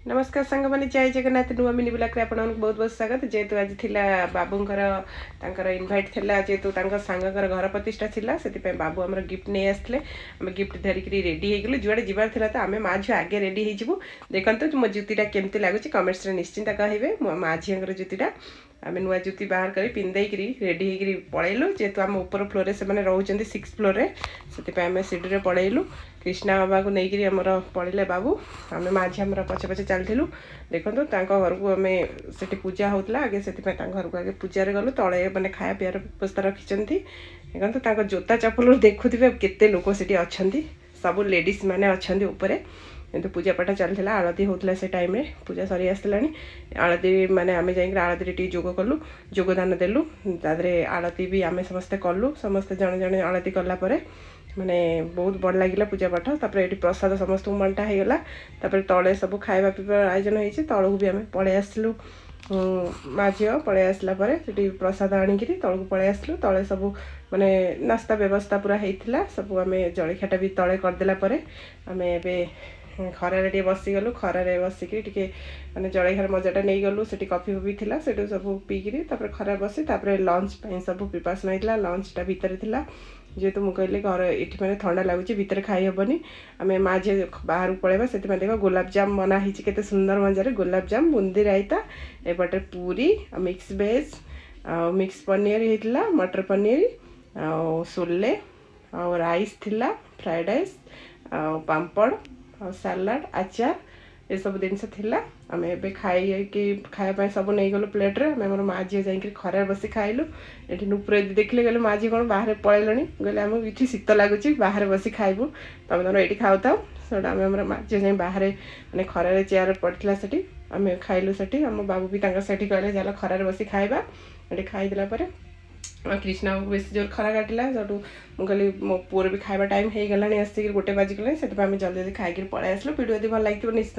नमस्कार सांग मैंने जय जगन्नाथ नुआ मिनी ब्लॉग आपन बहुत बहुत स्वागत। जेहेतु आज थिला बाबूंकर इनभाइट थिला जेहेतु सांगर घर प्रतिष्ठा थिला से बाबू आम गिफ्ट नहीं आसते आम गिफ्ट धरिक रेडी हो गलु जुआड़े जबार थिला तो आम माँ झील आगे रेडी हो देखते मो जुतीटा केमती लगुच कमेंट्स निश्चिंत कहबे मो माँ झीर जुतीटा आम नुआ जुती बाहर कर पिंधेक रेडी हो पलैलु जेहेतु आम ऊपर फ्लोर से रोचे 6th फ्लोर से आम सीढ़ी पलैलु कृष्णा बाबा को लेकिन आमर पड़े बाबू आम माँ झी आम पछे पछे चलू देखो घर को आम से पूजा होता आगे से घर को आगे पूजार गलु तले मैंने खाया पीआर व्यवस्था रखिंट देखो जोता चप्पल देखुवे केते लोक से अच्छा सब लेडीज मैंने अच्छा उपरे किंतु पूजा पाठ चलता आलती होता से टाइम रे पूजा सरी आसला आलती माने आम जा आलती टी जोग कलु जोगदान देलु तादरे आलती भी आम समस्ते कलु समस्ते जड़े जड़े आलती कलापर माने बहुत बड़ लगे पूजा पाठ तापर ये प्रसाद समस्त बंटा होगला तापर तले सब खाଇବା पीवा आयोजन होती तलू भी आम पलि आसलु माँ झील पलि आसला प्रसाद आणिक तलू पलि आसलु तले सब माने नास्ता व्यवस्था पूरा होता सब आम जलखियाटा भी तले करदेला आम ए खरारे टे बसीगलु खरारे बसिक टे मैंने जलखियार मजाटा नहीं गलु से कफी फफी थी से सब पीकि खरार बसी लंच सब प्रिपारेसन होता लंचटा भितर था जेहेतु मुझे कहली घर ये मैंने ठंडा लगुच भितर खाई हेनी आम माँ झी बाहर पलैबा से देख गुलाबजाम बना के सुंदर मजार गुलाबजाम बुंदी रायता एपटे पूरी मिक्स वेज मिक्स पनीर होता मटर पनीर सोले राइस थिला फ्राइड राइस पापड़ सलाड आचार ये सब जिनस आम ए खायापी सब नहीं गलु प्लेट्रे आम माँ झी जा खरार बस खाइलु ये नुपुर देखले गले माँ झी कौन बाहर पलैल गले आम ये शीत लगुच बाहर बस खाइबू तुम तुम ये खाऊ था सेटा आम माँ झी जा बाहर मैंने खरार चेयर पड़ा से आम खाइलु से आम बाबू भी कहले चल खरार बस खाइबा ये खाईदेला कृष्णा को बेस जोर खरा काटिला जो मुझे मो पुअर भी खाଇବା टाइम हो गलानी आसिक 1 बाजिगला से जल्दी जल्दी खाई पलि आसलु वीडियो यदि भल लगे निश्चित